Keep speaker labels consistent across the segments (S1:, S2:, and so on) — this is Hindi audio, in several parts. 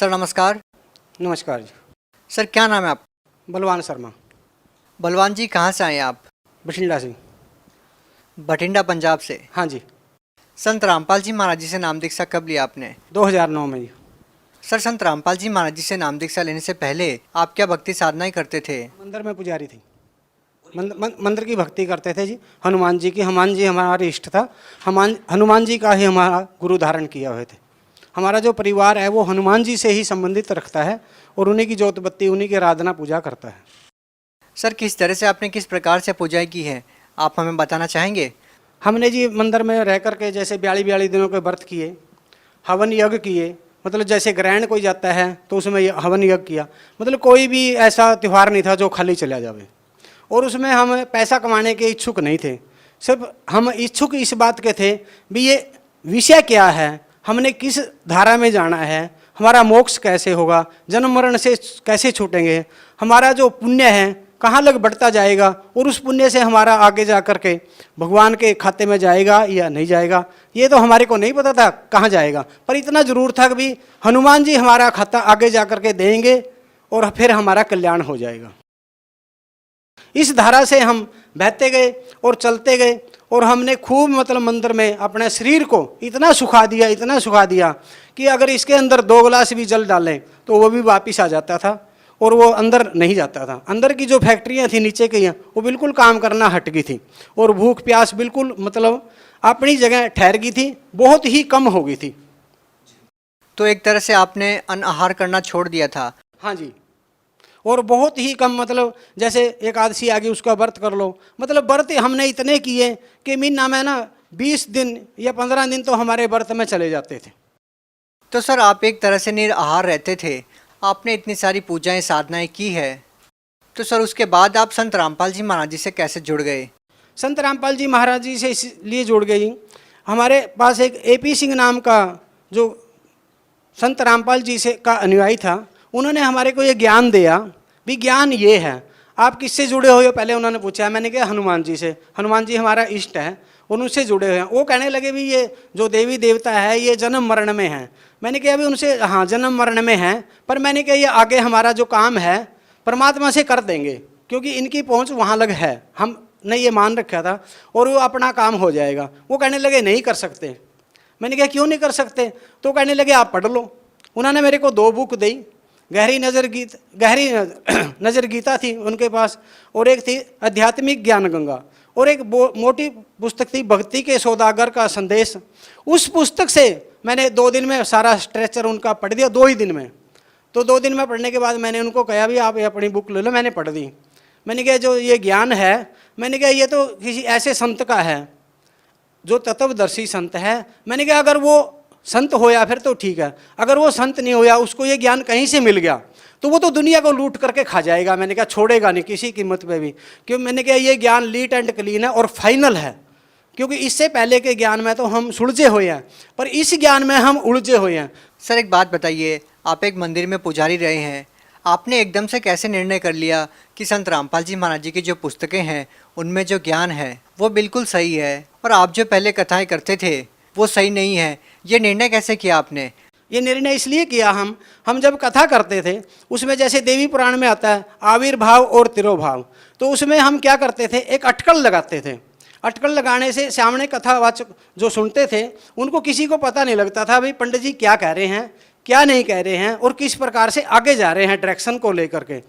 S1: सर नमस्कार।
S2: नमस्कार जी।
S1: सर क्या नाम है आप?
S2: बलवान शर्मा।
S1: बलवान जी कहाँ से आए हैं आप?
S2: बठिंडा से।
S1: बठिंडा पंजाब से।
S2: हाँ जी।
S1: संत रामपाल जी महाराज जी से नाम दीक्षा कब लिया आपने?
S2: 2009 में जी।
S1: सर संत रामपाल जी महाराज जी से नाम दीक्षा लेने से पहले आप क्या भक्ति साधनाएं करते थे?
S2: मंदिर में पुजारी थी। मंदिर की भक्ति करते थे जी। हनुमान जी की। हनुमान जी हमारे इष्ट था। हनुमान जी का ही हमारा गुरु धारण किया हुए थे। हमारा जो परिवार है वो हनुमान जी से ही संबंधित रखता है और उन्हीं की जोत बत्ती, उन्हीं की आराधना पूजा करता है।
S1: सर किस तरह से आपने किस प्रकार से पूजाएं की है, आप हमें बताना चाहेंगे?
S2: हमने जी मंदिर में रह करके जैसे 42 दिनों के व्रत किए, हवन यज्ञ किए। मतलब जैसे ग्रहण कोई जाता है तो उसमें हवन यज्ञ किया। मतलब कोई भी ऐसा त्यौहार नहीं था जो खाली चला जावे। और उसमें हम पैसा कमाने के इच्छुक नहीं थे। सिर्फ हम इच्छुक इस बात के थे भी ये विषय क्या है, हमने किस धारा में जाना है, हमारा मोक्ष कैसे होगा, जन्म मरण से कैसे छूटेंगे, हमारा जो पुण्य है कहाँ लग बढ़ता जाएगा और उस पुण्य से हमारा आगे जा कर के भगवान के खाते में जाएगा या नहीं जाएगा, ये तो हमारे को नहीं पता था कहाँ जाएगा। पर इतना जरूर था कि भी हनुमान जी हमारा खाता आगे जा कर के देंगे और फिर हमारा कल्याण हो जाएगा। इस धारा से हम बहते गए और चलते गए और हमने खूब मतलब मंदिर में अपने शरीर को इतना सुखा दिया कि अगर इसके अंदर 2 गिलास भी जल डालें तो वो भी वापिस आ जाता था और वो अंदर नहीं जाता था। अंदर की जो फैक्ट्रियाँ थी नीचे की वो बिल्कुल काम करना हट गई थी और भूख प्यास बिल्कुल मतलब अपनी जगह ठहर गई थी, बहुत ही कम हो गई थी।
S1: तो एक तरह से आपने अन्न आहार करना छोड़ दिया था?
S2: हाँ जी। और बहुत ही कम, मतलब जैसे एकादशी आ गई उसका व्रत कर लो। मतलब व्रत हमने इतने किए कि महीना में ना 20 दिन या 15 दिन तो हमारे व्रत में चले जाते थे।
S1: तो सर आप एक तरह से निराहार रहते थे, आपने इतनी सारी पूजाएं साधनाएं की है, तो सर उसके बाद आप संत रामपाल जी महाराज जी से कैसे जुड़ गए?
S2: संत रामपाल जी महाराज जी से इसलिए जुड़ गई, हमारे पास एक AP सिंह नाम का जो संत रामपाल जी से का अनुयायी था, उन्होंने हमारे को ये ज्ञान दिया भी ज्ञान ये है। आप किससे जुड़े हुए हो पहले उन्होंने पूछा। मैंने कहा हनुमान जी से। हनुमान जी हमारा इष्ट है और उनसे जुड़े हुए हैं। वो कहने लगे भी ये जो देवी देवता है ये जन्म मरण में है। मैंने कहा अभी उनसे, हाँ जन्म मरण में है, पर मैंने कहा ये आगे हमारा जो काम है परमात्मा से कर देंगे क्योंकि इनकी पहुँच वहाँ लग है, हमने ये मान रखा था और वो अपना काम हो जाएगा। वो कहने लगे नहीं कर सकते। मैंने कहा क्यों नहीं कर सकते? तो कहने लगे आप पढ़ लो। उन्होंने मेरे को 2 बुक दी। गहरी नज़र गीता थी उनके पास और एक थी आध्यात्मिक ज्ञान गंगा और एक मोटी पुस्तक थी भक्ति के सौदागर का संदेश। उस पुस्तक से मैंने 2 दिन में सारा स्ट्रेचर उनका पढ़ दिया, 2 ही दिन में। तो 2 दिन में पढ़ने के बाद मैंने उनको कहा भी आप ये अपनी बुक ले लो। मैंने पढ़ दी। मैंने कहा जो ये ज्ञान है, मैंने कहा ये तो किसी ऐसे संत का है जो तत्वदर्शी संत है। मैंने कहा अगर वो संत होया फिर तो ठीक है, अगर वो संत नहीं होया, उसको ये ज्ञान कहीं से मिल गया तो वो तो दुनिया को लूट करके खा जाएगा। मैंने कहा छोड़ेगा नहीं किसी कीमत पे भी, क्यों? मैंने कहा ये ज्ञान लीट एंड क्लीन है और फाइनल है, क्योंकि इससे पहले के ज्ञान में तो हम सुलझे हुए हैं पर इस ज्ञान में हम उलझे हुए हैं।
S1: सर एक बात बताइए, आप एक मंदिर में पुजारी रहे हैं, आपने एकदम से कैसे निर्णय कर लिया कि संत रामपाल जी महाराज जी की जो पुस्तकें हैं उनमें जो ज्ञान है वो बिल्कुल सही है और आप जो पहले कथाएं करते थे वो सही नहीं है? ये निर्णय कैसे किया आपने?
S2: ये निर्णय इसलिए किया, हम जब कथा करते थे उसमें जैसे देवी पुराण में आता है आविर्भाव और तिरोभाव, तो उसमें हम क्या करते थे, एक अटकल लगाते थे। अटकल लगाने से सामने कथावाचक जो सुनते थे उनको किसी को पता नहीं लगता था भाई पंडित जी क्या कह रहे हैं, क्या नहीं कह रहे हैं और किस प्रकार से आगे जा रहे हैं डायरेक्शन को लेकर के।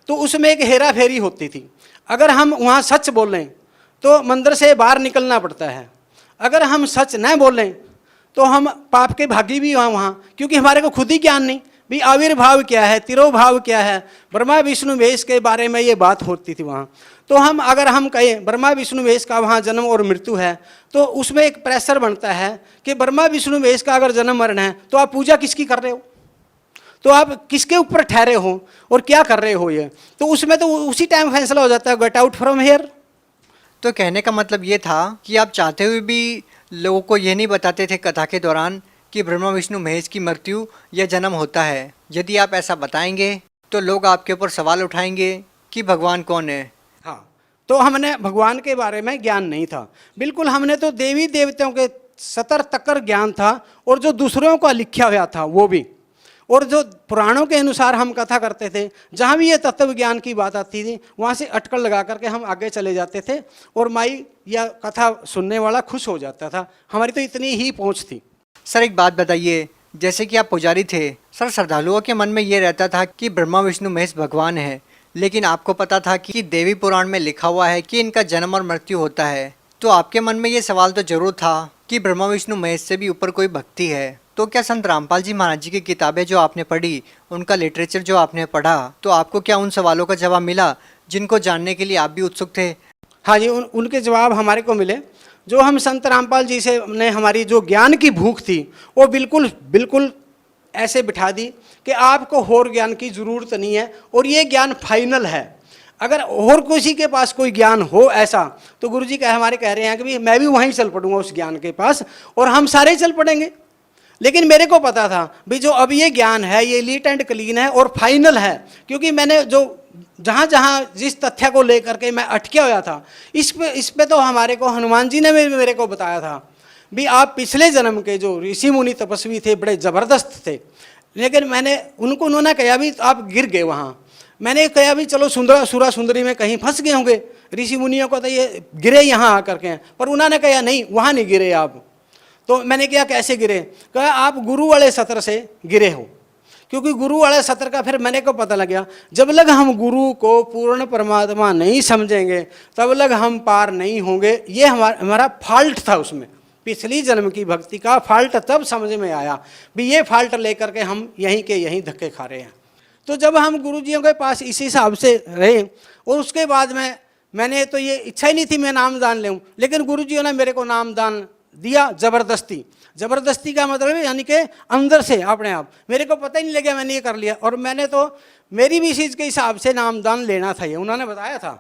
S2: तो उसमें एक हेरा फेरी होती थी। अगर हम वहाँ सच बोलें तो मंदिर से बाहर निकलना पड़ता है, अगर हम सच न बोलें तो हम पाप के भागी भी वहाँ, क्योंकि हमारे को खुद ही ज्ञान नहीं भी आविर्भाव क्या है, तिरोभाव क्या है। ब्रह्मा विष्णु महेश के बारे में ये बात होती थी वहाँ। तो अगर हम कहें ब्रह्मा विष्णु महेश का वहाँ जन्म और मृत्यु है तो उसमें एक प्रेशर बनता है कि ब्रह्मा विष्णु महेश का अगर जन्म मरण है तो आप पूजा किसकी कर रहे हो, तो आप किसके ऊपर ठहरे हो और क्या कर रहे हो। ये तो उसमें तो उसी टाइम फैसला हो जाता है, गेट आउट फ्रॉम हेयर।
S1: तो कहने का मतलब ये था कि आप चाहते हुए भी लोगों को ये नहीं बताते थे कथा के दौरान कि ब्रह्मा विष्णु महेश की मृत्यु या जन्म होता है। यदि आप ऐसा बताएंगे तो लोग आपके ऊपर सवाल उठाएंगे कि भगवान कौन है।
S2: हाँ, तो हमने भगवान के बारे में ज्ञान नहीं था बिल्कुल। हमने तो देवी देवताओं के सतर तकर ज्ञान था और जो दूसरों का लिखा हुआ था वो भी। और जो पुराणों के अनुसार हम कथा करते थे, जहाँ भी ये तत्व ज्ञान की बात आती थी वहाँ से अटकल लगा करके हम आगे चले जाते थे और माई या कथा सुनने वाला खुश हो जाता था। हमारी तो इतनी ही पहुँच थी।
S1: सर एक बात बताइए, जैसे कि आप पुजारी थे सर, श्रद्धालुओं के मन में ये रहता था कि ब्रह्मा विष्णु महेश भगवान है, लेकिन आपको पता था कि देवी पुराण में लिखा हुआ है कि इनका जन्म और मृत्यु होता है, तो आपके मन में ये सवाल तो जरूर था कि ब्रह्मा विष्णु महेश से भी ऊपर कोई भक्ति है। तो क्या संत रामपाल जी महाराज जी की किताबें जो आपने पढ़ी, उनका लिटरेचर जो आपने पढ़ा, तो आपको क्या उन सवालों का जवाब मिला जिनको जानने के लिए आप भी उत्सुक थे?
S2: हाँ जी, उनके जवाब हमारे को मिले। जो हम संत रामपाल जी से ने हमारी जो ज्ञान की भूख थी वो बिल्कुल बिल्कुल ऐसे बिठा दी कि आपको और ज्ञान की ज़रूरत नहीं है और ये ज्ञान फाइनल है। अगर और किसी के पास कोई ज्ञान हो ऐसा तो गुरुजी हमारे कह रहे हैं कि मैं भी वहीं चल पड़ूंगा उस ज्ञान के पास और हम सारे चल पड़ेंगे। लेकिन मेरे को पता था भी जो अब ये ज्ञान है ये लीट एंड क्लीन है और फाइनल है, क्योंकि मैंने जो जहाँ जहाँ जिस तथ्य को लेकर के मैं अटके हुआ था इस पे तो हमारे को हनुमान जी ने मेरे को बताया था भी आप पिछले जन्म के जो ऋषि मुनि तपस्वी थे बड़े ज़बरदस्त थे, लेकिन उन्होंने कहा भी आप गिर गए वहाँ। मैंने कहा भी चलो सुरा सुंदरी में कहीं फंस गए होंगे, ऋषि मुनियों को तो ये गिरे यहाँ आकर के, पर उन्होंने कहा नहीं वहाँ नहीं गिरे आप। तो मैंने कहा कैसे गिरे? कहा आप गुरु वाले सत्र से गिरे हो, क्योंकि गुरु वाले सत्र का फिर मैंने को पता लग गया जब लग हम गुरु को पूर्ण परमात्मा नहीं समझेंगे तब लग हम पार नहीं होंगे। ये हमारा फॉल्ट था, उसमें पिछली जन्म की भक्ति का फॉल्ट तब समझ में आया भी ये फॉल्ट लेकर के हम यहीं के यहीं धक्के खा रहे हैं। तो जब हम गुरुजियों के पास इसी हिसाब से रहे और उसके बाद में मैंने तो ये इच्छा ही नहीं थी मैं नामदान लेऊं, लेकिन गुरुजियों ने मेरे को नामदान दिया ज़बरदस्ती। ज़बरदस्ती का मतलब यानी कि अंदर से अपने आप, मेरे को पता ही नहीं लगा मैंने ये कर लिया। और मैंने तो मेरी भी चीज़ के हिसाब से नामदान लेना था, ये उन्होंने बताया था।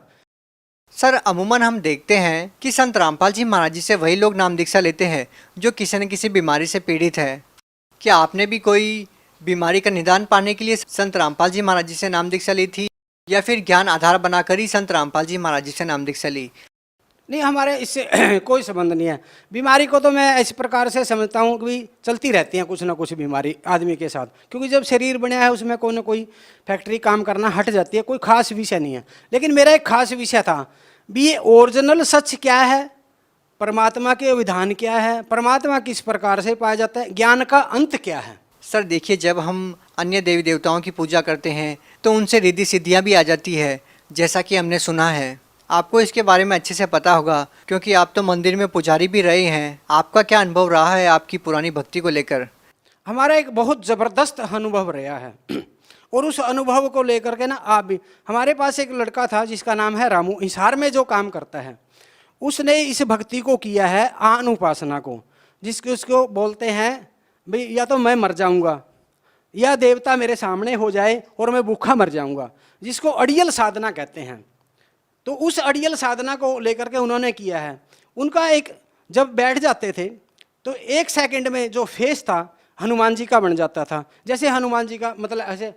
S1: सर अमूमन हम देखते हैं कि संत रामपाल जी महाराज जी से वही लोग नाम दीक्षा लेते हैं जो किसी न किसी बीमारी से पीड़ित है। क्या आपने भी कोई बीमारी का निदान पाने के लिए संत रामपाल जी महाराज जी से नाम दीक्षा ली थी, या फिर ज्ञान आधार बनाकर ही संत रामपाल जी महाराज जी से नाम दीक्षा ली?
S2: नहीं, हमारे इससे कोई संबंध नहीं है। बीमारी को तो मैं इस प्रकार से समझता हूँ कि चलती रहती हैं कुछ ना कुछ बीमारी आदमी के साथ, क्योंकि जब शरीर बना है उसमें कोई ना कोई फैक्ट्री काम करना हट जाती है। कोई खास विषय नहीं है, लेकिन मेरा एक खास विषय था भी ये ओरिजिनल सच क्या है, परमात्मा के विधान क्या है, परमात्मा किस प्रकार से पाया जाता है, ज्ञान का अंत क्या है।
S1: सर देखिए, जब हम अन्य देवी देवताओं की पूजा करते हैं तो उनसे रिद्धि सिद्धियाँ भी आ जाती है, जैसा कि हमने सुना है। आपको इसके बारे में अच्छे से पता होगा क्योंकि आप तो मंदिर में पुजारी भी रहे हैं। आपका क्या अनुभव रहा है आपकी पुरानी भक्ति को लेकर?
S2: हमारा एक बहुत ज़बरदस्त अनुभव रहा है और उस अनुभव को लेकर के ना आप भी, हमारे पास एक लड़का था जिसका नाम है रामू, हिसार में जो काम करता है। उसने इस भक्ति को किया है आन उपासना को, जिसको उसको बोलते हैं भाई या तो मैं मर जाऊंगा या देवता मेरे सामने हो जाए और मैं भूखा मर जाऊंगा, जिसको अड़ियल साधना कहते हैं। तो उस अड़ियल साधना को लेकर के उन्होंने किया है। उनका एक जब बैठ जाते थे तो 1 सेकंड में जो फेस था हनुमान जी का बन जाता था, जैसे हनुमान जी का मतलब ऐसे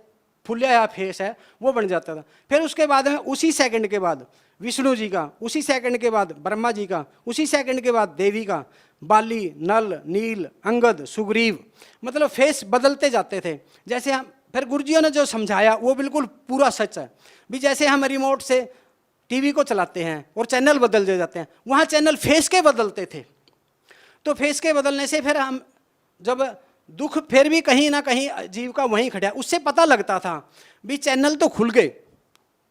S2: फुलिया या फेस है वो बन जाता था। फिर उसके बाद में उसी सेकंड के बाद विष्णु जी का, उसी सेकंड के बाद ब्रह्मा जी का, उसी सेकंड के बाद देवी का, बाली, नल, नील, अंगद, सुग्रीव, मतलब फेस बदलते जाते थे। जैसे हम फिर गुरुजियों ने जो समझाया वो बिल्कुल पूरा सच है भी। जैसे हम रिमोट से टीवी को चलाते हैं और चैनल बदल जाते हैं, वहाँ चैनल फेस के बदलते थे। तो फेस के बदलने से फिर हम जब दुख फिर भी कहीं ना कहीं जीव का वहीं खड़ा, उससे पता लगता था भी चैनल तो खुल गए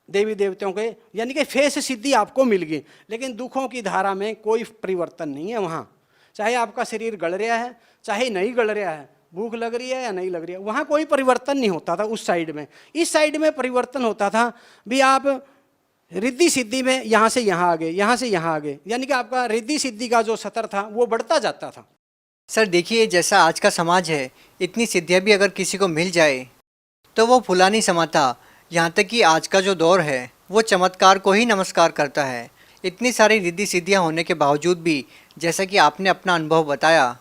S2: देवी देवताओं के, यानी कि फेस सिद्धि आपको मिल गई, लेकिन दुखों की धारा में कोई परिवर्तन नहीं है वहाँ। चाहे आपका शरीर गल रहा है चाहे नहीं गल रहा है, भूख लग रही है या नहीं लग रही है, वहाँ कोई परिवर्तन नहीं होता था उस साइड में। इस साइड में परिवर्तन होता था भी आप रिद्धि सिद्धि में यहाँ से यहाँ आ गए, यहाँ से यहाँ आ गए, यानी कि आपका रिद्धि सिद्धि का जो सतर था वो बढ़ता जाता था।
S1: सर देखिए, जैसा आज का समाज है, इतनी सिद्धियाँ भी अगर किसी को मिल जाए तो वो फुला नहीं समाता। यहाँ तक कि आज का जो दौर है वो चमत्कार को ही नमस्कार करता है। इतनी सारी रिद्धि सिद्धियाँ होने के बावजूद भी, जैसा कि आपने अपना अनुभव बताया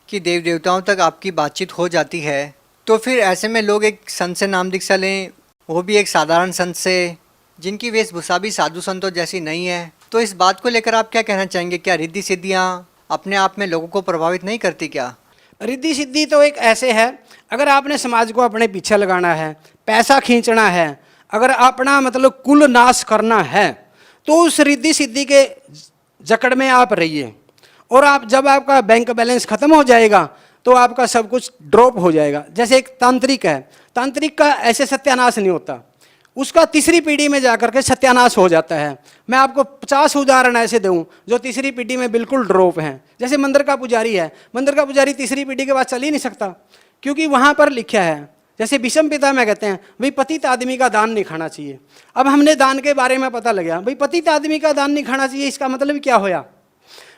S1: कि देव देवताओं तक आपकी बातचीत हो जाती है, तो फिर ऐसे में लोग एक संत से नाम दीक्षा लें, वो भी एक साधारण संत से जिनकी वेशभूषा भी साधु संतों जैसी नहीं है। तो इस बात को लेकर आप क्या कहना चाहेंगे? क्या रिद्धि सिद्धियाँ अपने आप में लोगों को प्रभावित नहीं करती क्या?
S2: रिद्धि सिद्धि तो एक ऐसे है, अगर आपने समाज को अपने पीछे लगाना है, पैसा खींचना है, अगर अपना मतलब कुल नाश करना है, तो उस रिद्धि सिद्धि के जकड़ में आप रहिए। और आप जब आपका बैंक बैलेंस खत्म हो जाएगा तो आपका सब कुछ ड्रॉप हो जाएगा। जैसे एक तांत्रिक है, तांत्रिक का ऐसे सत्यानाश नहीं होता, उसका तीसरी पीढ़ी में जाकर के सत्यानाश हो जाता है। मैं आपको 50 उदाहरण ऐसे दूं जो तीसरी पीढ़ी में बिल्कुल ड्रॉप हैं। जैसे मंदिर का पुजारी है, मंदिर का पुजारी तीसरी पीढ़ी के बाद चल ही नहीं सकता, क्योंकि वहाँ पर लिखा है, जैसे विषम पिता में कहते हैं भाई पतित आदमी का दान नहीं खाना चाहिए। अब हमने दान के बारे में पता लगा भाई पतित आदमी का दान नहीं खाना चाहिए, इसका मतलब क्या होया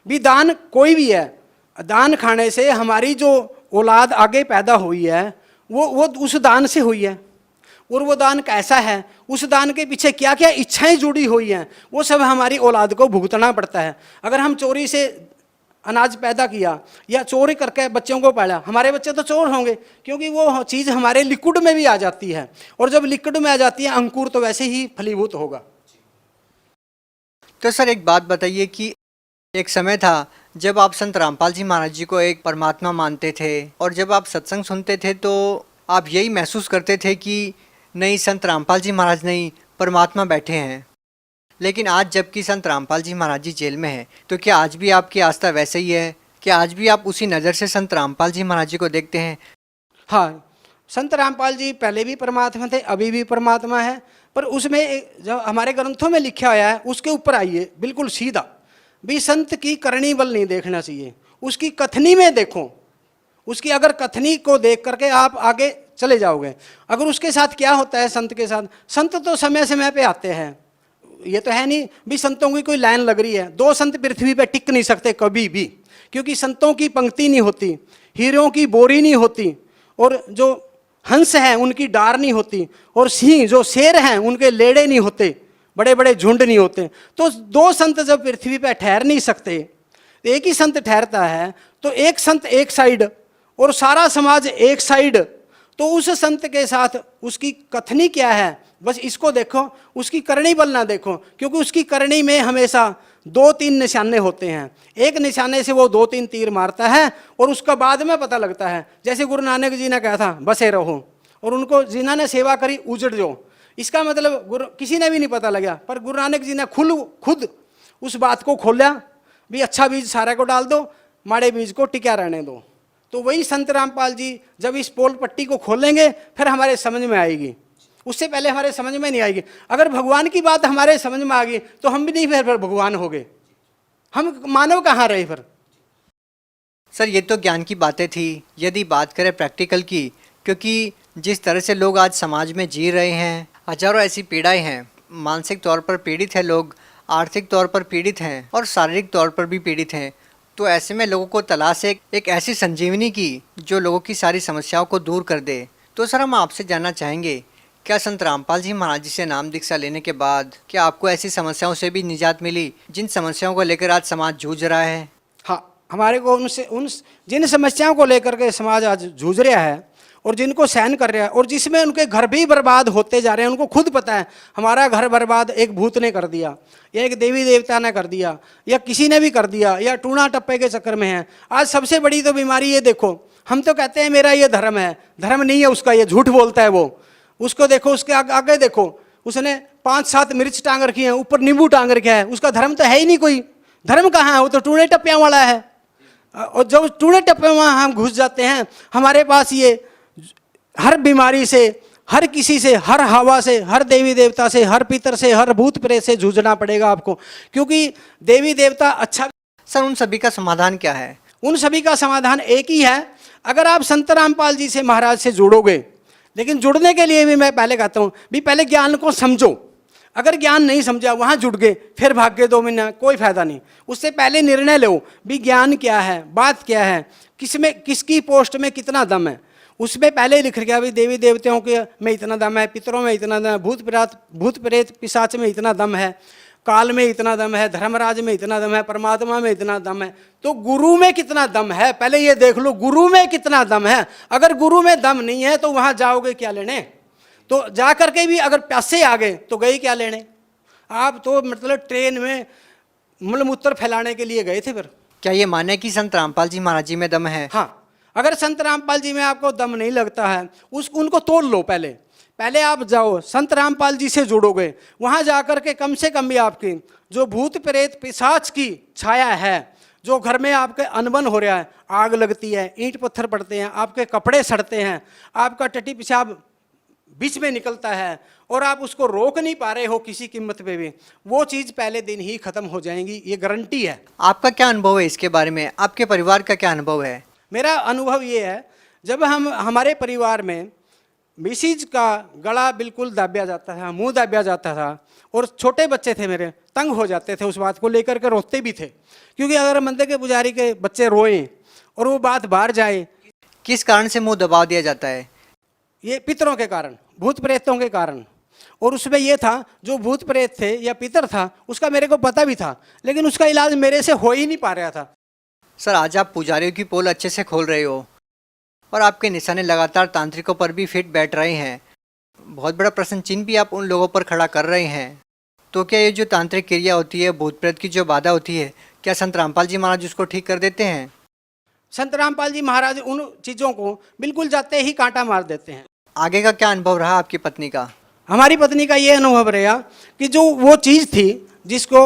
S2: भी? दान कोई भी है, दान खाने से हमारी जो औलाद आगे पैदा हुई है वो उस दान से हुई है। और वो दान कैसा है, उस दान के पीछे क्या क्या इच्छाएं जुड़ी हुई हैं, वो सब हमारी औलाद को भुगतना पड़ता है। अगर हम चोरी से अनाज पैदा किया या चोरी करके बच्चों को पाला, हमारे बच्चे तो चोर होंगे, क्योंकि वो चीज़ हमारे लिक्विड में भी आ जाती है, और जब लिक्विड में आ जाती है अंकुर तो वैसे ही फलीभूत होगा।
S1: तो सर एक बात बताइए कि एक समय था जब आप संत रामपाल जी महाराज जी को एक परमात्मा मानते थे, और जब आप सत्संग सुनते थे तो आप यही महसूस करते थे कि नहीं, संत रामपाल जी महाराज नहीं, परमात्मा बैठे हैं। लेकिन आज जबकि संत रामपाल जी महाराज जी जेल में हैं, तो क्या आज भी आपकी आस्था वैसे ही है? क्या आज भी आप उसी नज़र से संत रामपाल जी महाराज जी को देखते हैं?
S2: हाँ, संत रामपाल जी पहले भी परमात्मा थे, अभी भी परमात्मा है, पर उसमें जो हमारे ग्रंथों में लिखा हुआ है उसके ऊपर आइए बिल्कुल सीधा। भी संत की करनी बल नहीं देखना चाहिए, उसकी कथनी में देखो। उसकी अगर कथनी को देख करके आप आगे चले जाओगे। अगर उसके साथ क्या होता है संत के साथ, संत तो समय समय पे आते हैं, ये तो है नहीं भी संतों की कोई लाइन लग रही है। 2 संत पृथ्वी पे टिक नहीं सकते कभी भी, क्योंकि संतों की पंक्ति नहीं होती, हीरों की बोरी नहीं होती, और जो हंस हैं उनकी डार नहीं होती, और सिंह जो शेर हैं उनके लेड़े नहीं होते, बड़े बड़े झुंड नहीं होते। तो 2 संत जब पृथ्वी पर ठहर नहीं सकते, एक ही संत ठहरता है, तो एक संत एक साइड और सारा समाज एक साइड, तो उस संत के साथ उसकी कथनी क्या है बस इसको देखो, उसकी करनी बल ना देखो, क्योंकि उसकी करनी में हमेशा 2-3 निशाने होते हैं। एक निशाने से वो 2-3 तीर मारता है, और उसका बाद में पता लगता है। जैसे गुरु नानक जी ने कहा था बसे रहो, और उनको जिन्होंने सेवा करी उजड़ जाओ, इसका मतलब किसी ने भी नहीं पता लगा, पर गुरु नानक जी ने खुद उस बात को खोला भी अच्छा बीज सारे को डाल दो, माड़े बीज को टिका रहने दो। तो वही संत रामपाल जी जब इस पोल पट्टी को खोलेंगे फिर हमारे समझ में आएगी, उससे पहले हमारे समझ में नहीं आएगी। अगर भगवान की बात हमारे समझ में आ गई तो हम भी नहीं फिर भगवान हो गए, हम मानव कहाँ रहे फिर।
S1: सर ये तो ज्ञान की बातें थी। यदि बात करें प्रैक्टिकल की, क्योंकि जिस तरह से लोग आज समाज में जी रहे हैं, हजारों ऐसी पीड़ाएं हैं, मानसिक तौर पर पीड़ित है लोग, आर्थिक तौर पर पीड़ित हैं और शारीरिक तौर पर भी पीड़ित हैं। तो ऐसे में लोगों को तलाश है एक ऐसी संजीवनी की जो लोगों की सारी समस्याओं को दूर कर दे। तो सर हम आपसे जानना चाहेंगे, क्या संत रामपाल जी महाराज जी से नाम दीक्षा लेने के बाद क्या आपको ऐसी समस्याओं से भी निजात मिली जिन समस्याओं को लेकर आज समाज जूझ रहा है?
S2: हाँ, हमारे को जिन समस्याओं को लेकर के समाज आज जूझ रहा है और जिनको सहन कर रहा है, और जिसमें उनके घर भी बर्बाद होते जा रहे हैं, उनको खुद पता है हमारा घर बर्बाद एक भूत ने कर दिया, या एक देवी देवता ने कर दिया, या किसी ने भी कर दिया, या टूणा टप्पे के चक्कर में है। आज सबसे बड़ी तो बीमारी ये देखो, हम तो कहते हैं मेरा ये धर्म है, धर्म नहीं है उसका, ये झूठ बोलता है वो। उसको देखो, उसके आगे देखो, उसने 5-7 मिर्च टांग रखी है, ऊपर नींबू टांग रखा है, उसका धर्म तो है ही नहीं कोई। धर्म कहाँ है, वो तो टूणे टप्पियाँ वाला है। और जब टूणे टप्पे वहाँ हम घुस जाते हैं, हमारे पास ये हर बीमारी से, हर किसी से, हर हवा से, हर देवी देवता से, हर पितर से, हर भूत प्रेत से जूझना पड़ेगा आपको, क्योंकि देवी देवता अच्छा।
S1: सर उन सभी का समाधान क्या है?
S2: उन सभी का समाधान एक ही है, अगर आप संत रामपाल जी से महाराज से जुड़ोगे। लेकिन जुड़ने के लिए भी मैं पहले कहता हूँ भी पहले ज्ञान को समझो। अगर ज्ञान नहीं समझा, वहाँ जुड़ गए, फिर भाग गए 2 महीने, कोई फायदा नहीं। उससे पहले निर्णय लो भी ज्ञान क्या है, बात क्या है, किसमें किसकी पोस्ट में कितना दम है। उसमें पहले लिख गया भी देवी देवताओं के में इतना दम है, पितरों में इतना दम है, भूत प्रेत पिशाच में इतना दम है, काल में इतना दम है, धर्मराज में इतना दम है, परमात्मा में इतना दम है। तो गुरु में कितना दम है पहले ये देख लो, गुरु में कितना दम है। अगर गुरु में दम नहीं है तो वहाँ जाओगे क्या लेने? तो जा करके भी अगर प्यासे आ गए तो गए क्या लेने? आप तो मतलब ट्रेन में मलमूत्र फैलाने के लिए गए थे फिर।
S1: क्या ये माने कि संत रामपाल जी महाराज जी में दम है?
S2: हाँ, अगर संत रामपाल जी में आपको दम नहीं लगता है, उनको तोड़ लो। पहले आप जाओ संत रामपाल जी से जुड़ोगे, वहाँ जाकर के कम से कम भी आपकी जो भूत प्रेत पिशाच की छाया है, जो घर में आपके अनबन हो रहा है, आग लगती है, ईंट पत्थर पड़ते हैं, आपके कपड़े सड़ते हैं, आपका टट्टी पेशाब बीच में निकलता है और आप उसको रोक नहीं पा रहे हो किसी कीमत पे भी, वो चीज़ पहले दिन ही खत्म हो जाएंगी, ये गारंटी है।
S1: आपका क्या अनुभव है इसके बारे में? आपके परिवार का क्या अनुभव है?
S2: मेरा अनुभव ये है, जब हमारे परिवार में मिसिज का गला बिल्कुल दाबिया जाता था, मुंह दाबिया जाता था, और छोटे बच्चे थे मेरे, तंग हो जाते थे उस बात को लेकर के, रोते भी थे, क्योंकि अगर मंदिर के पुजारी के बच्चे रोएं और वो बात बाहर जाए।
S1: किस कारण से मुंह दबा दिया जाता है?
S2: ये पितरों के कारण, भूत प्रेतों के कारण। और उसमें ये था, जो भूत प्रेत थे या पितर था, उसका मेरे को पता भी था, लेकिन उसका इलाज मेरे से हो ही नहीं पा रहा था।
S1: सर, आज आप पुजारियों की पोल अच्छे से खोल रहे हो और आपके निशाने लगातार तांत्रिकों पर भी फिट बैठ रहे हैं। बहुत बड़ा प्रश्न चिन्ह भी आप उन लोगों पर खड़ा कर रहे हैं। तो क्या ये जो तांत्रिक क्रिया होती है, भूत प्रेत की जो बाधा होती है, क्या संत रामपाल जी महाराज उसको ठीक कर देते हैं?
S2: संत रामपाल जी महाराज उन चीज़ों को बिल्कुल जाते ही कांटा मार देते हैं।
S1: आगे का क्या अनुभव रहा आपकी पत्नी का?
S2: हमारी पत्नी का ये अनुभव रहा कि जो वो चीज़ थी जिसको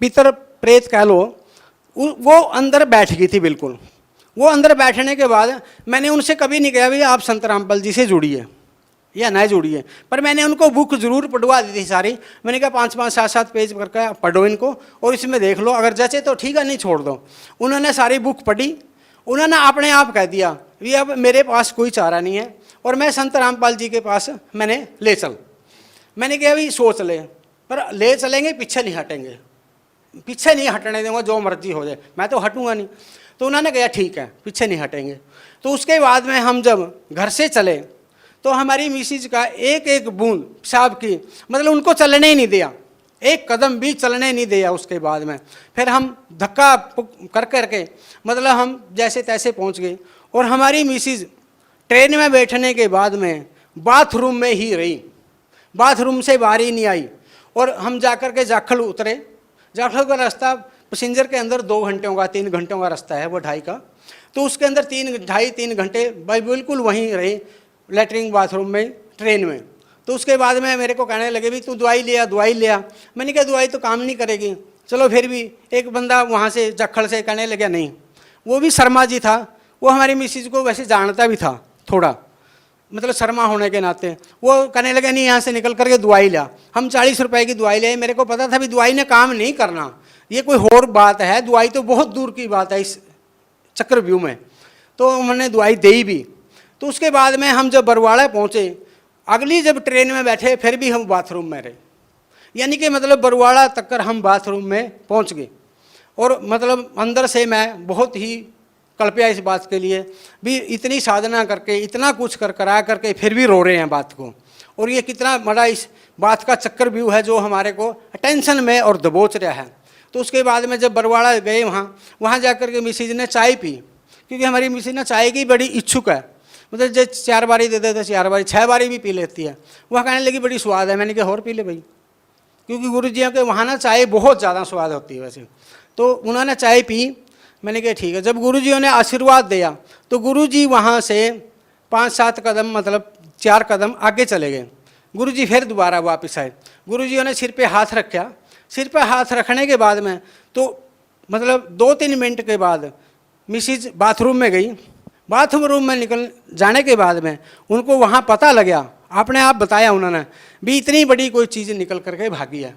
S2: पितर प्रेत कह लो, वो अंदर बैठ गई थी बिल्कुल। वो अंदर बैठने के बाद मैंने उनसे कभी नहीं कहा भैया आप संत रामपाल जी से जुड़िए या ना जुड़िए, पर मैंने उनको बुक जरूर पढ़वा दी थी सारी। मैंने कहा 5-5, 7-7 पेज करके पढ़ो इनको और इसमें देख लो, अगर जचे तो ठीक है, नहीं छोड़ दो। उन्होंने सारी बुक पढ़ी, उन्होंने अपने आप कह दिया भी अब मेरे पास कोई चारा नहीं है और मैं संत रामपाल जी के पास मैंने ले चल। मैंने कहा भाई सोच ले, पर ले चलेंगे, पीछे नहीं हटेंगे, पीछे नहीं हटने देंगे, जो मर्जी हो जाए, मैं तो हटूंगा नहीं। तो उन्होंने कहा ठीक है, पीछे नहीं हटेंगे। तो उसके बाद में हम जब घर से चले तो हमारी मिसिज का एक एक बूंद पेशाब की, मतलब उनको चलने ही नहीं दिया, एक कदम भी चलने नहीं दिया। उसके बाद में फिर हम धक्का कर करके मतलब हम जैसे तैसे पहुंच गए और हमारी मिसिज ट्रेन में बैठने के बाद में बाथरूम में ही रही, बाथरूम से बाहर ही नहीं आई। और हम जाकर के जाखल उतरे, जाखल का रास्ता पैसेंजर के अंदर 2 घंटों का 3 घंटों का रास्ता है, वो 2.5 का, तो उसके अंदर 3 घंटे बिल्कुल वहीं रहे लेटरिन बाथरूम में ट्रेन में। तो उसके बाद में मेरे को कहने लगे भी तू दवाई लिया। मैंने कहा दवाई तो काम नहीं करेगी। चलो फिर भी एक बंदा वहाँ से जखड़ से कहने लगा नहीं, वो भी शर्मा जी था, वो हमारी मिसिज को वैसे जानता भी था थोड़ा, मतलब शर्मा होने के नाते। वो कहने लगे नहीं यहाँ से निकल करके दवाई लिया। हम 40 रुपए की दवाई ले, मेरे को पता था भी दवाई ने काम नहीं करना, ये कोई और बात है, दवाई तो बहुत दूर की बात है इस चक्रव्यूह में। तो उन्होंने दवाई दी भी। तो उसके बाद में हम जब बरवाड़ा पहुँचे, अगली जब ट्रेन में बैठे फिर भी हम बाथरूम में रहे, यानी कि मतलब बरवाड़ा तक कर हम बाथरूम में पहुँच गए। और मतलब अंदर से मैं बहुत ही कल्पया इस बात के लिए भी, इतनी साधना करके इतना कुछ करा करके फिर भी रो रहे हैं बात को, और ये कितना बड़ा इस बात का चक्रव्यूह है जो हमारे को टेंशन में और दबोच रहा है। तो उसके बाद में जब बरवाड़ा गए वहाँ जा कर के मिसिज ने चाय पी, क्योंकि हमारी मिसिज ने चाय की बड़ी इच्छुक है, मतलब जो 4 बारी दे देते 4 बारी 6 बारी भी पी लेती है। वह कहने लगी बड़ी स्वाद है। मैंने कहा और पी ले भाई, क्योंकि गुरु जी के वहाँ ना चाय बहुत ज़्यादा स्वाद होती है वैसे। तो उन्होंने चाय पी, मैंने कहा ठीक है। जब गुरुजियों ने आशीर्वाद दिया तो गुरुजी वहाँ से 5-7 कदम मतलब 4 कदम आगे चले गए। गुरुजी फिर दोबारा वापस आए, गुरुजियों ने सिर पे हाथ रखा। सिर पे हाथ रखने के बाद में तो मतलब 2-3 मिनट के बाद मिसिज बाथरूम में गई। बाथरूम में निकल जाने के बाद में उनको वहाँ पता लगा, आपने आप बताया उन्होंने भी इतनी बड़ी कोई चीज़ निकल करके भागी है।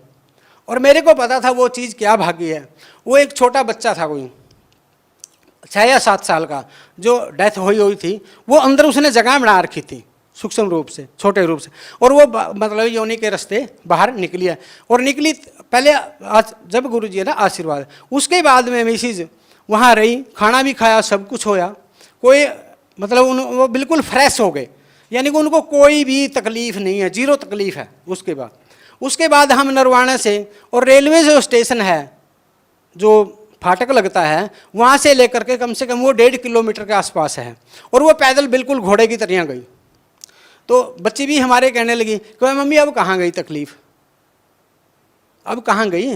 S2: और मेरे को पता था वो चीज़ क्या भागी है। वो एक छोटा बच्चा था, कोई 6 या 7 साल का, जो डेथ हुई थी, वो अंदर उसने जगह बना रखी थी सूक्ष्म रूप से, छोटे रूप से, और वो मतलब योनि के रास्ते बाहर निकली है। और निकली पहले जब गुरु जी ने आशीर्वाद, उसके बाद में मिसिज वहाँ रही, खाना भी खाया, सब कुछ होया, कोई मतलब वो बिल्कुल फ्रेश हो गए, यानी कि उनको कोई भी तकलीफ़ नहीं है, 0 तकलीफ़ है। उसके बाद हम नरवाना से, और रेलवे जो स्टेशन है जो फाटक लगता है, वहाँ से लेकर के कम से कम वो 1.5 किलोमीटर के आसपास है, और वो पैदल बिल्कुल घोड़े की तरह गई। तो बच्ची भी हमारे कहने लगी कि मम्मी अब कहाँ गई तकलीफ़, अब कहाँ गई?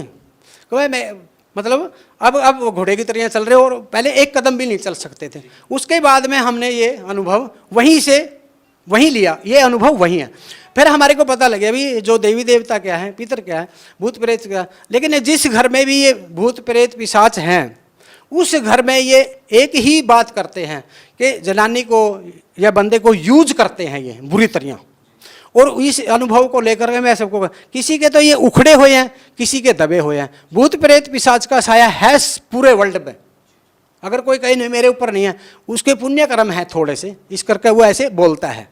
S2: कहे मैं मतलब अब वो घोड़े की तरह चल रहे हो और पहले एक कदम भी नहीं चल सकते थे। उसके बाद में हमने ये अनुभव वहीं लिया, ये अनुभव वहीं है। फिर हमारे को पता लगे भी जो देवी देवता क्या है, पितर क्या है, भूत प्रेत क्या है। लेकिन जिस घर में भी ये भूत प्रेत पिशाच हैं, उस घर में ये एक ही बात करते हैं कि जनानी को या बंदे को यूज करते हैं ये बुरी तरह। और इस अनुभव को लेकर के मैं सबको, किसी के तो ये उखड़े हुए हैं, किसी के दबे हुए हैं। भूत प्रेत पिशाच का साया है पूरे वर्ल्ड में। अगर कोई कहीं नहीं मेरे ऊपर नहीं है, उसके पुण्य कर्म है थोड़े से, इस करके वो ऐसे बोलता है।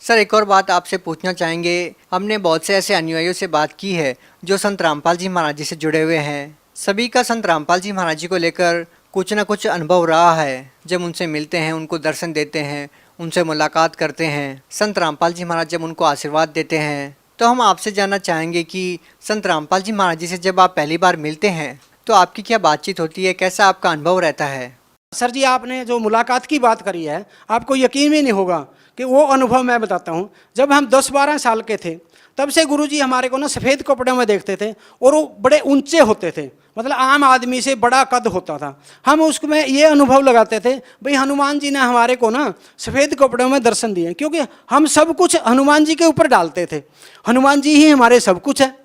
S1: सर एक और बात आपसे पूछना चाहेंगे, हमने बहुत से ऐसे अनुयायियों से बात की है जो संत रामपाल जी महाराज जी से जुड़े हुए हैं। सभी का संत रामपाल जी महाराज जी को लेकर कुछ ना कुछ अनुभव रहा है। जब उनसे मिलते हैं, उनको दर्शन देते हैं, उनसे मुलाकात करते हैं, संत रामपाल जी महाराज जब उनको आशीर्वाद देते हैं, तो हम आपसे जानना चाहेंगे कि संत रामपाल जी महाराज जी से जब आप पहली बार मिलते हैं तो आपकी क्या बातचीत होती है, कैसा आपका अनुभव रहता है?
S2: सर जी, आपने जो मुलाकात की बात करी है, आपको यकीन भी नहीं होगा कि वो अनुभव मैं बताता हूँ। जब हम 10-12 साल के थे, तब से गुरुजी हमारे को ना सफ़ेद कपड़े में देखते थे और वो बड़े ऊंचे होते थे, मतलब आम आदमी से बड़ा कद होता था। हम उसमें ये अनुभव लगाते थे भाई हनुमान जी ने हमारे को ना सफ़ेद कपड़ों में दर्शन दिए, क्योंकि हम सब कुछ हनुमान जी के ऊपर डालते थे। हनुमान जी ही हमारे सब कुछ है।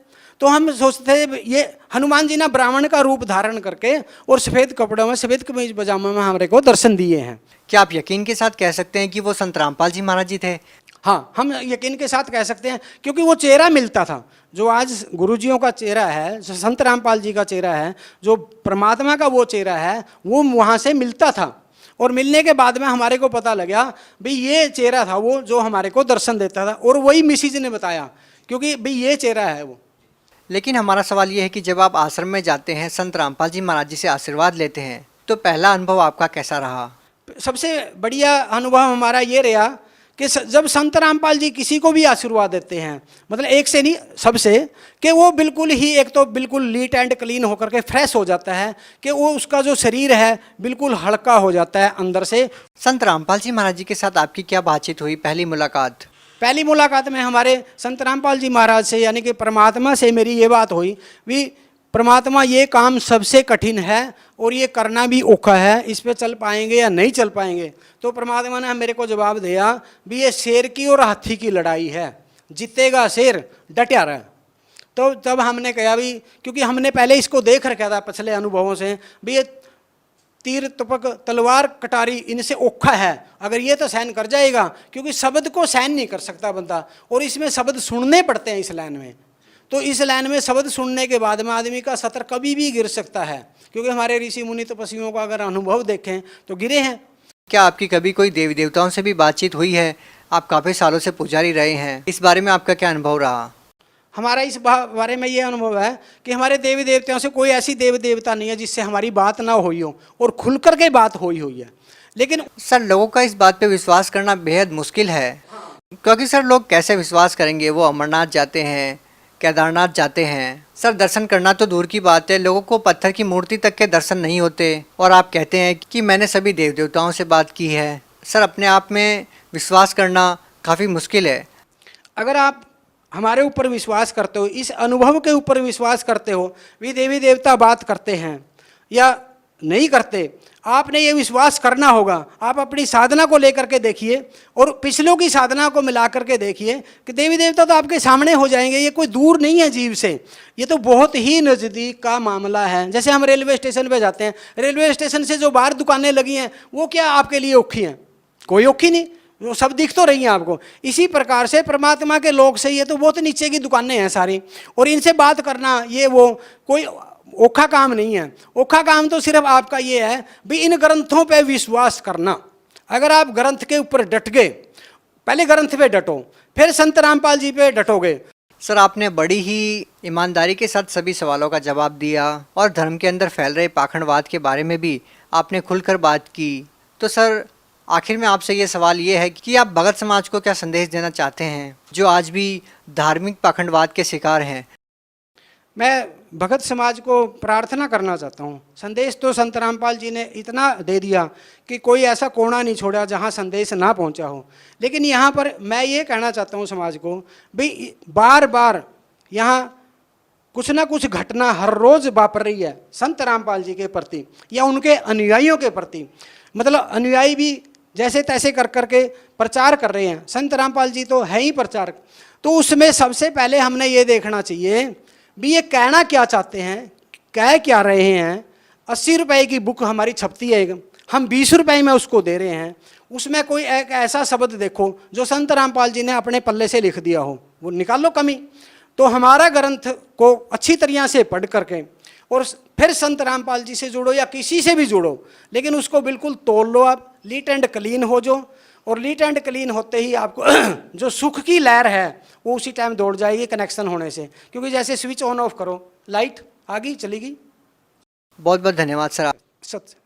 S2: तो हम सोचते थे ये हनुमान जी ना ब्राह्मण का रूप धारण करके और सफ़ेद कपड़ों में, सफ़ेद कमीज पजामा में हमारे को दर्शन दिए हैं।
S1: क्या आप यकीन के साथ कह सकते हैं कि वो संत रामपाल जी महाराज जी थे?
S2: हाँ, हम यकीन के साथ कह सकते हैं, क्योंकि वो चेहरा मिलता था। जो आज गुरुजियों का चेहरा है, जो संत रामपाल जी का चेहरा है, जो परमात्मा का वो चेहरा है, वो वहाँ से मिलता था। और मिलने के बाद में हमारे को पता लगा भाई ये चेहरा था वो जो हमारे को दर्शन देता था, और वही मिसिज ने बताया, क्योंकि भाई ये चेहरा है वो।
S1: लेकिन हमारा सवाल ये है कि जब आप आश्रम में जाते हैं, संत रामपाल जी महाराज जी से आशीर्वाद लेते हैं, तो पहला अनुभव आपका कैसा रहा?
S2: सबसे बढ़िया अनुभव हमारा ये रहा कि जब संत रामपाल जी किसी को भी आशीर्वाद देते हैं, मतलब एक से नहीं सबसे, कि वो बिल्कुल ही एक तो बिल्कुल नीट एंड क्लीन होकर के फ्रेश हो जाता है, कि वो उसका जो शरीर है बिल्कुल हल्का हो जाता है अंदर से।
S1: संत रामपाल जी महाराज जी के साथ आपकी क्या बातचीत हुई, पहली मुलाकात?
S2: पहली मुलाकात में हमारे संत रामपाल जी महाराज से, यानी कि परमात्मा से मेरी ये बात हुई भी परमात्मा ये काम सबसे कठिन है और ये करना भी औखा है, इस पे चल पाएंगे या नहीं चल पाएंगे। तो परमात्मा ने मेरे को जवाब दिया भी ये शेर की और हाथी की लड़ाई है, जीतेगा शेर, डटा रहा। तो तब हमने कहा भी, क्योंकि हमने पहले इसको देख रखा था पिछले अनुभवों से, भी ये तीर तपक तलवार कटारी इनसे औखा है, अगर ये तो सहन कर जाएगा, क्योंकि शब्द को सहन नहीं कर सकता बंदा, और इसमें शब्द सुनने पड़ते हैं इस लाइन में। तो इस लाइन में शब्द सुनने के बाद में आदमी का सतर कभी भी गिर सकता है, क्योंकि हमारे ऋषि मुनि तपस्वियों का अगर अनुभव देखें तो गिरे हैं।
S1: क्या आपकी कभी कोई देवी देवताओं से भी बातचीत हुई है? आप काफ़ी सालों से पुजारी रहे हैं, इस बारे में आपका क्या अनुभव रहा?
S2: हमारा इस बारे में ये अनुभव है कि हमारे देवी देवताओं से कोई ऐसी देव देवता नहीं है जिससे हमारी बात ना हुई हो, और खुल कर के बात हुई है। लेकिन
S1: सर लोगों का इस बात पे विश्वास करना बेहद मुश्किल है, क्योंकि सर लोग कैसे विश्वास करेंगे? वो अमरनाथ जाते हैं, केदारनाथ जाते हैं, सर दर्शन करना तो दूर की बात है, लोगों को पत्थर की मूर्ति तक के दर्शन नहीं होते, और आप कहते हैं कि मैंने सभी देव देवताओं से बात की है। सर अपने आप में विश्वास करना काफ़ी मुश्किल है।
S2: अगर आप हमारे ऊपर विश्वास करते हो, इस अनुभव के ऊपर विश्वास करते हो, भी देवी देवता बात करते हैं या नहीं करते, आपने ये विश्वास करना होगा। आप अपनी साधना को लेकर के देखिए और पिछलों की साधना को मिला करके देखिए कि देवी देवता तो आपके सामने हो जाएंगे। ये कोई दूर नहीं है जीव से, ये तो बहुत ही नज़दीक का मामला है। जैसे हम रेलवे स्टेशन पे जाते हैं, रेलवे स्टेशन से जो बाहर दुकानें लगी हैं वो क्या आपके लिए औखी हैं? कोई औखी नहीं, वो सब दिख तो रही हैं आपको। इसी प्रकार से परमात्मा के लोग से ये तो बहुत नीचे की दुकानें हैं सारी, और इनसे बात करना ये वो कोई औखा काम नहीं है। औखा काम तो सिर्फ आपका ये है भी इन ग्रंथों पे विश्वास करना। अगर आप ग्रंथ के ऊपर डट गए, पहले ग्रंथ पे डटो, फिर संत रामपाल जी पे डटोगे।
S1: सर आपने बड़ी ही ईमानदारी के साथ सभी सवालों का जवाब दिया, और धर्म के अंदर फैल रहे पाखंडवाद के बारे में भी आपने खुलकर बात की। तो सर आखिर में आपसे ये सवाल ये है कि आप भगत समाज को क्या संदेश देना चाहते हैं जो आज भी धार्मिक पाखंडवाद के शिकार हैं?
S2: मैं भगत समाज को प्रार्थना करना चाहता हूँ। संदेश तो संत रामपाल जी ने इतना दे दिया कि कोई ऐसा कोना नहीं छोड़ा जहाँ संदेश ना पहुँचा हो। लेकिन यहाँ पर मैं ये कहना चाहता हूँ समाज को, भाई बार बार यहाँ कुछ ना कुछ घटना हर रोज वापर रही है संत रामपाल जी के प्रति या उनके अनुयायियों के प्रति। मतलब अनुयायी भी जैसे तैसे कर करके प्रचार कर रहे हैं, संत रामपाल जी तो है ही प्रचारक। तो उसमें सबसे पहले हमने ये देखना चाहिए भी ये कहना क्या चाहते हैं, कह क्या रहे हैं। 80 रुपए की बुक हमारी छपती है, हम 20 रुपए में उसको दे रहे हैं, उसमें कोई एक ऐसा शब्द देखो जो संत रामपाल जी ने अपने पल्ले से लिख दिया हो, वो निकाल लो कमी। तो हमारा ग्रंथ को अच्छी तरह से पढ़ करके और फिर संत रामपाल जी से जुड़ो या किसी से भी जुड़ो, लेकिन उसको बिल्कुल तोड़ लो, आप लीट एंड क्लीन हो जो। और लीट एंड क्लीन होते ही आपको जो सुख की लहर है वो उसी टाइम दौड़ जाएगी कनेक्शन होने से, क्योंकि जैसे स्विच ऑन ऑफ करो लाइट आ गई चली गई।
S1: बहुत बहुत धन्यवाद सर।
S2: सत्य।